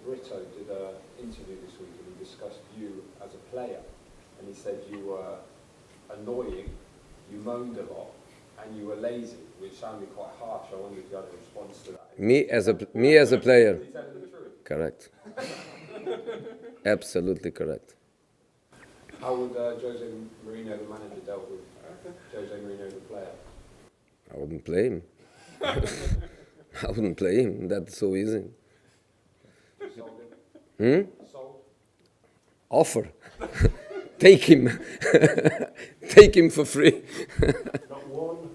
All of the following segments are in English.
Brito did an interview this week and he discussed you as a player, and he said you were annoying, you moaned a lot, and you were lazy, which sounded quite harsh. I wonder if you had a response to that. Me as a player. Is he telling the truth? Correct. Absolutely correct. How would Jose Mourinho, the manager, dealt with Jose Mourinho, the player? I wouldn't play him. I wouldn't play him. That's so easy. Sold him? Sold? Offer. Take him. Take him for free. Not one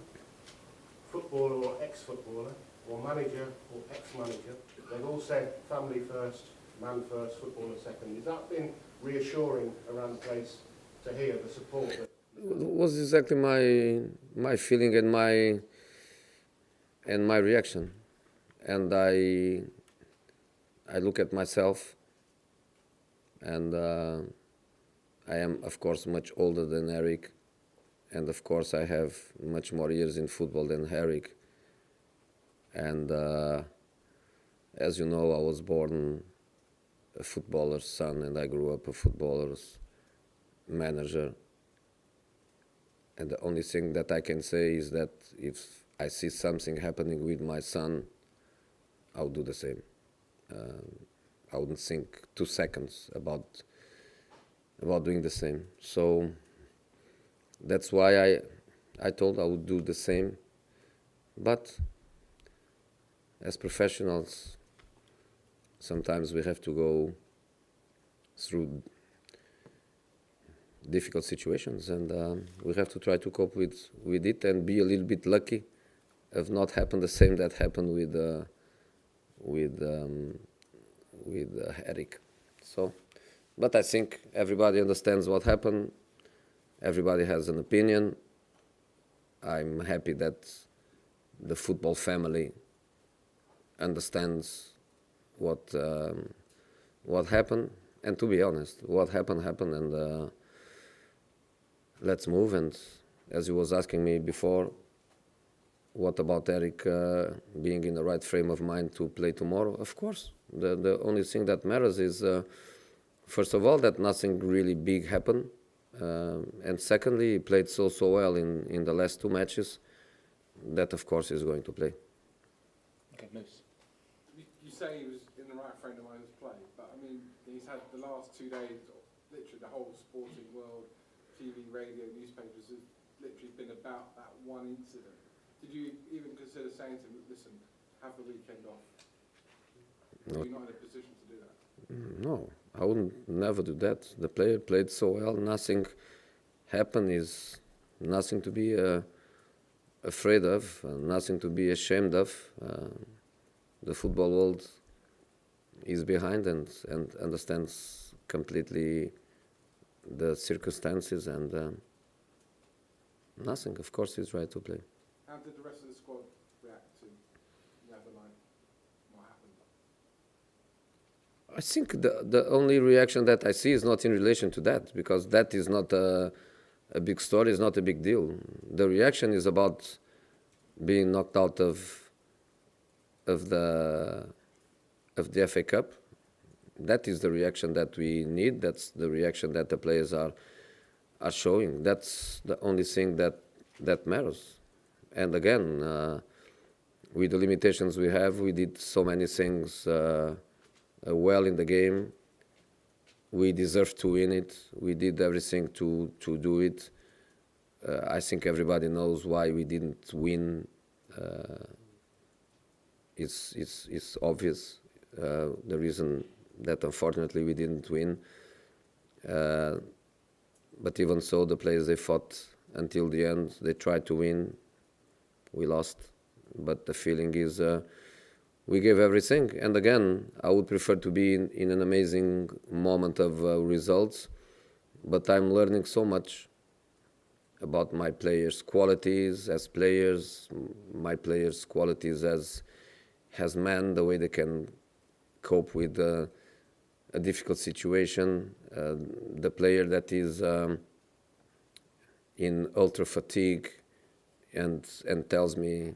footballer or ex-footballer or manager or ex-manager, they've all said family first, man first, footballer second. Has that been reassuring around the place to hear the support? That Was exactly my feeling and my reaction, and I look at myself, and I am of course much older than Eric, and of course I have much more years in football than Eric, and as you know, I was born a footballer's son, and I grew up a footballer's manager. And the only thing that I can say is that if I see something happening with my son, I'll do the same. I wouldn't think 2 seconds about doing the same. So that's why I told I would do the same. But as professionals, sometimes we have to go through difficult situations, and we have to try to cope with it and be a little bit lucky of not happened the same that happened with Eric. So, but I think everybody understands what happened. Everybody has an opinion. I'm happy that the football family understands what happened. And to be honest, what happened, and let's move. And as you was asking me before, what about Eric being in the right frame of mind to play tomorrow? Of course. The only thing that matters is, first of all, that nothing really big happened. And secondly, he played so well in the last 2 matches that, of course, he's going to play. Okay, Moose. You say he was in the right frame of mind to play, but I mean, he's had the last 2 days, literally the whole sporting world, TV, radio, newspapers, has literally been about that one incident. Did you even consider saying to him, listen, have the weekend off? Are you not in a position to do that? No, I wouldn't never do that. The player played so well, nothing happened, is nothing to be afraid of, nothing to be ashamed of. The football world is behind and understands completely the circumstances, and nothing. Of course, he's right to play. How did the rest of the squad react to Netherlands? What happened? I think the only reaction that I see is not in relation to that, because that is not a big story, it's not a big deal. The reaction is about being knocked out of the FA Cup. That is the reaction that we need. That's the reaction that the players are showing. That's the only thing that matters. And again, with the limitations we have, we did so many things well in the game. We deserve to win it. We did everything to do it. I think everybody knows why we didn't win. It's obvious, the reason that unfortunately we didn't win. But even so, the players, they fought until the end. They tried to win. We lost. But the feeling is we gave everything. And again, I would prefer to be in an amazing moment of results. But I'm learning so much about my players' qualities as players, my players' qualities as men, the way they can cope with a difficult situation. The player that is in ultra fatigue and tells me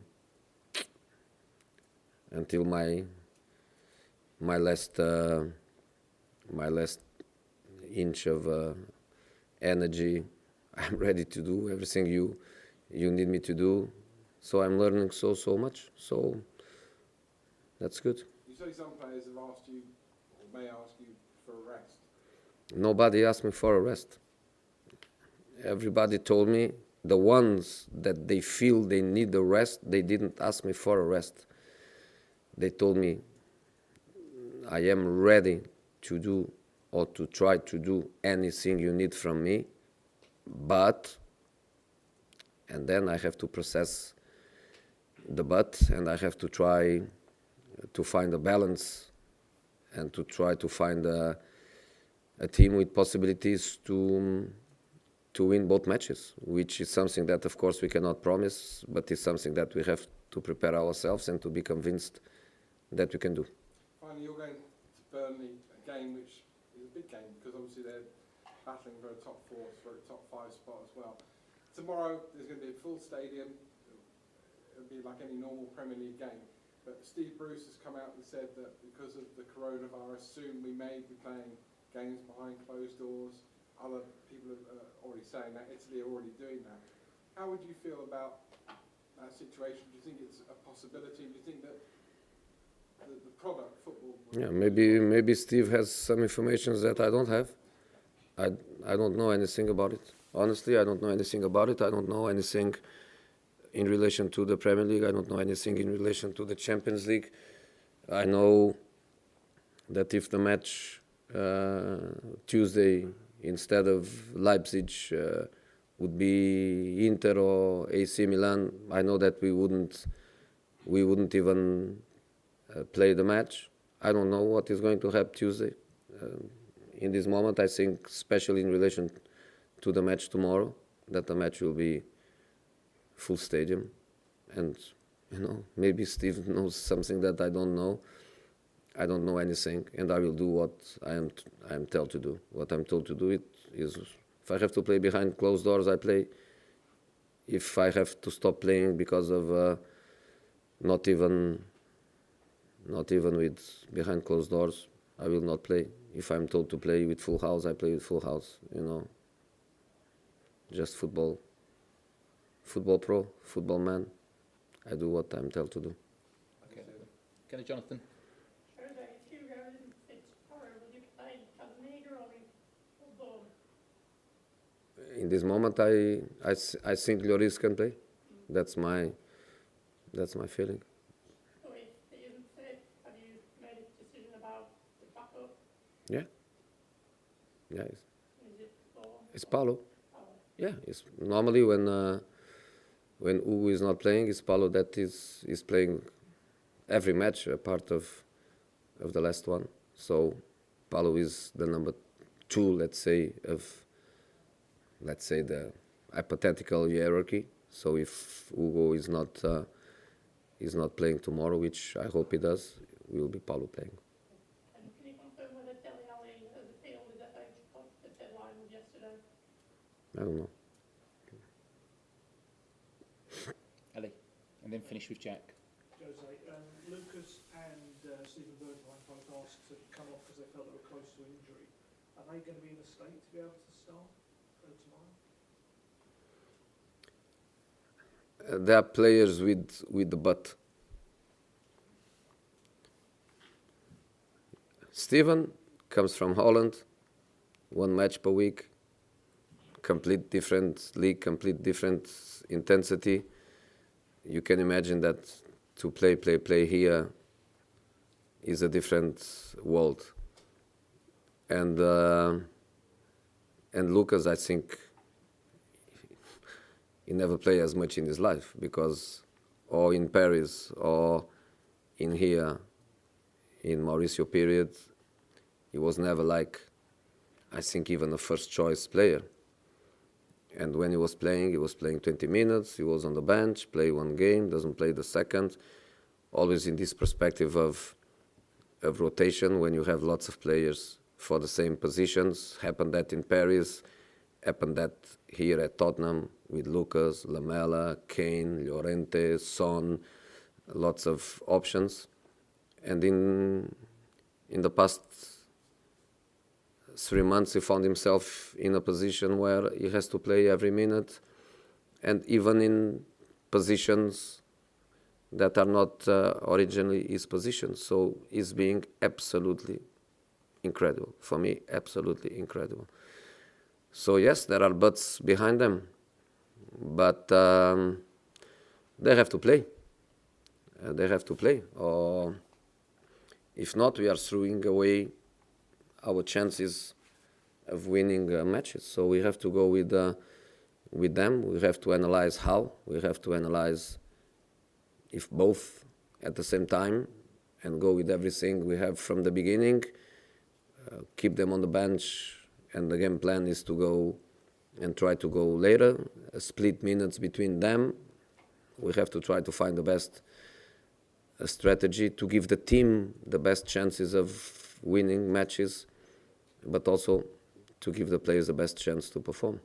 until my my last inch of energy. I'm ready to do everything you need me to do. So I'm learning so much. So that's good. You say some players have asked you, or may ask you, for a rest. Nobody asked me for a rest. Everybody told me, the ones that they feel they need a rest, they didn't ask me for a rest. They told me, I am ready to do or to try to do anything you need from me, but, and then I have to process the but, and I have to try to find a balance and to try to find a team with possibilities to win both matches, which is something that, of course, we cannot promise, but is something that we have to prepare ourselves and to be convinced that we can do. Finally, you're going to Burnley, a game which is a big game because obviously they're battling for a top 4, for a top 5 spot as well. Tomorrow there's going to be a full stadium. It'll be like any normal Premier League game. But Steve Bruce has come out and said that because of the coronavirus, soon we may be playing games behind closed doors. Other people are already saying that. Italy are already doing that. How would you feel about that situation? Do you think it's a possibility? Do you think that the product, football... Yeah, maybe Steve has some information that I don't have. I don't know anything about it. Honestly, I don't know anything about it. I don't know anything in relation to the Premier League. I don't know anything in relation to the Champions League. I know that if the match Tuesday instead of Leipzig would be Inter or AC Milan, I know that we wouldn't even play the match. I don't know what is going to happen Tuesday. In this moment, I think, especially in relation to the match tomorrow, that the match will be full stadium. And, maybe Steve knows something that I don't know. I don't know anything, and I will do what I am told to do. What I'm told to do is, if I have to play behind closed doors, I play. If I have to stop playing because of not even with behind closed doors, I will not play. If I'm told to play with full house, I play with full house. Just football pro, football man. I do what I'm told to do. Okay. Kelly, Jonathan. In this moment, I think Lloris can play. That's my feeling. So if he isn't fit, have you made a decision about the backup? Yeah. Is it It's Paulo. Paulo? Yeah. It's normally when Hugo is not playing, it's Paulo that is playing every match, a part of the last one. So Paulo is the number 2, let's say the hypothetical hierarchy. So if Hugo is not playing tomorrow, which I hope he does, will be Paulo playing. And can you confirm whether Dele Alli has appealed his FA Cup? The deadline was yesterday. I don't know. Ellie. And then finish with Jack. Jose, Lucas and Stephen Bergwijn both asked to come off because they felt they were close to injury. Are they going to be in a state to be able to start tomorrow? There are players with the but. Steven comes from Holland, 1 match per week, complete different league, complete different intensity. You can imagine that to play here is a different world. And Lucas, I think, he never played as much in his life because, or in Paris, or in here, in Mauricio period, he was never like, I think, even a first choice player. And when he was playing 20 minutes, he was on the bench, play 1 game, doesn't play the second. Always in this perspective of rotation, when you have lots of players for the same positions. Happened that in Paris, happened that here at Tottenham with Lucas, Lamela, Kane, Llorente, Son, lots of options. And in the past 3 months he found himself in a position where he has to play every minute, and even in positions that are not originally his positions. So he's being absolutely incredible. For me, absolutely incredible. So yes, there are buts behind them, but they have to play. They have to play. Or if not, we are throwing away our chances of winning matches. So we have to go with them. We have to analyze how. We have to analyze if both at the same time, and go with everything we have from the beginning, keep them on the bench, and the game plan is to go and try to go later, split minutes between them. We have to try to find the best strategy to give the team the best chances of winning matches, but also to give the players the best chance to perform.